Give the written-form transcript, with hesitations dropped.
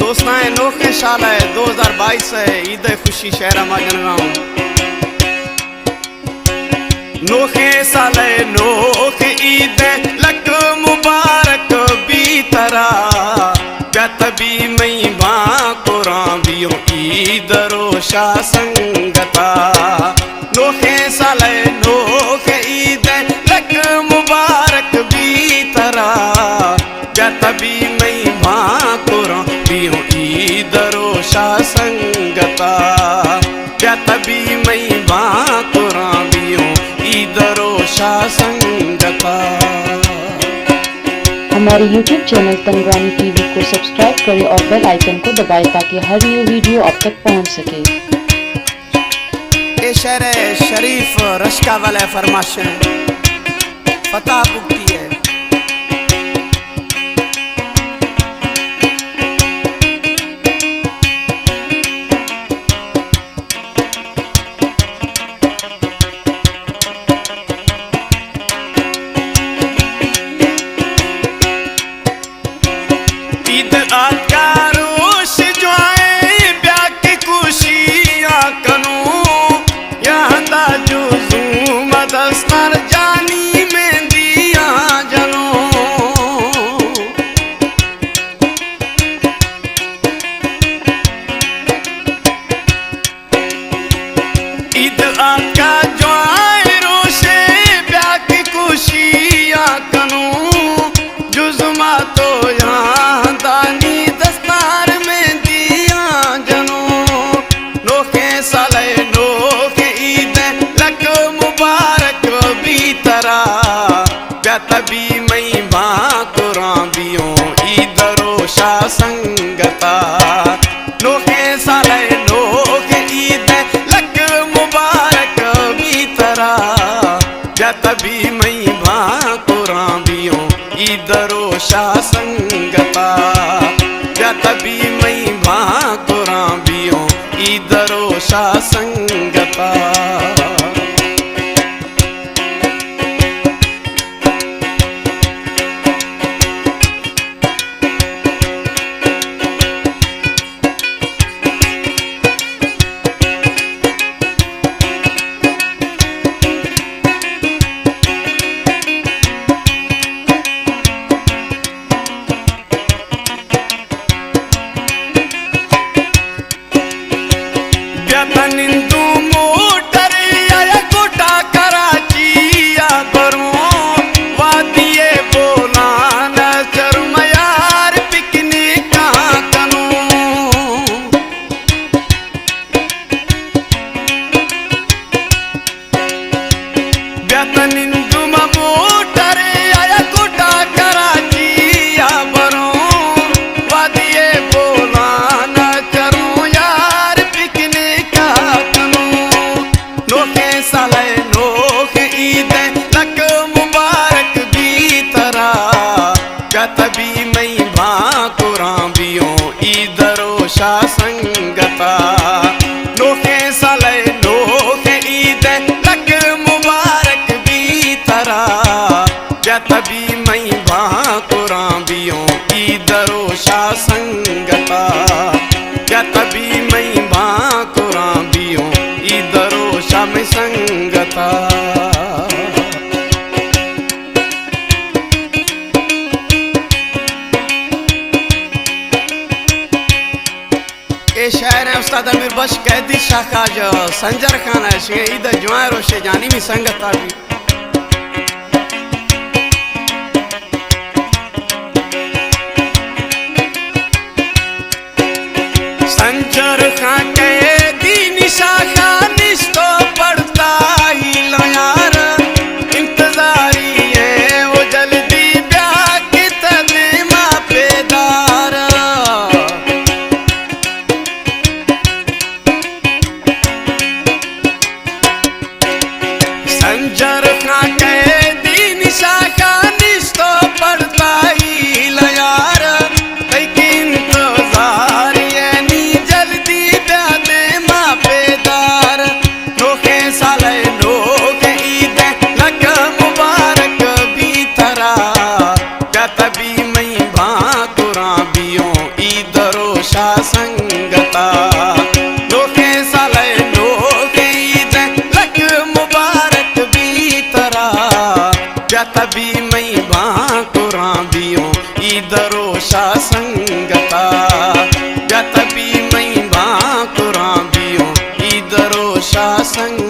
दोस्ताएं नोखे साल है 2022 है ईद खुशी शहर माजनगांव नोखे साल है नोखे ईद लक मुबारक भी तरा गतबी मई भा कुरान बियो ईद रोशा संगता नोखे साल है नोखे ईद लक मुबारक भी तरा गतबी मई भा कुरान बियो ईद रोशा संगता गतबी मई भा कुरान बियो ईद रोशा संगता। हमारे YouTube चैनल तंगवानी टीवी को सब्सक्राइब करें और बेल आइकन को दबाएं ताकि हर न्यू वीडियो आप तक पहुंच सके। ये शहर शरीफ रश्का वाला फरमाश है फतेह पुगती है। ईद आका रोश जो आए ब्याह की खुशियाँ करूँ यहाँ दा जुज़ू मदस्तर जानी में दिया जनूं ईद आका जो आए रोशे ब्याह की खुशियाँ करूँ जुज़मा तो यहाँ दानी दस्तार में दिया जनूं नोखे साले नोखे ईद लक मुबारक भी तरा गतबी मई भा कुरान बियो ईद रोशा संगता नोखे साले नोखे ईद लक मुबारक भी तरा गतबी मई भा कुरान बियो ईद रोशा संगता गतबी मई भा कुरान बियो ईद रोशा संगता। निंदू मोटर आया कोटा कराची या करूं वादिये बोला न चरमयार पिकनिक कहाँ करूं निंदू मोटर आया कोटा कराची या करूं वादिये बोला न चरूं यार पिकनिक नोखे साले नोखे ईद लक मुबारक भी तरा गतबी मई भा कुरान बियो ईद रोशा संगता नोखे साले नोखे ईद लक मुबारक भी तरा गतबी मई भा कुरान बियो ईद रोशा संगता गतबी मई भा कुरान बियो ईद रोशा में संगता। ये शायर है उस्ताद अमीर बख्श कैदी शाखा जो संजर खान है ईद जुआ रोशे जानी में संगता भी संजर खान कैदी निशाखा निस्तो पड़ता ही लो यार इंतजारी है वो जल्दी ब्याह की तदीमा पेदार संजर ब्यातबी मई बाकुरा बियो इधरो संगता ब्यातबी मई बाकुरा बियो इधरो संगता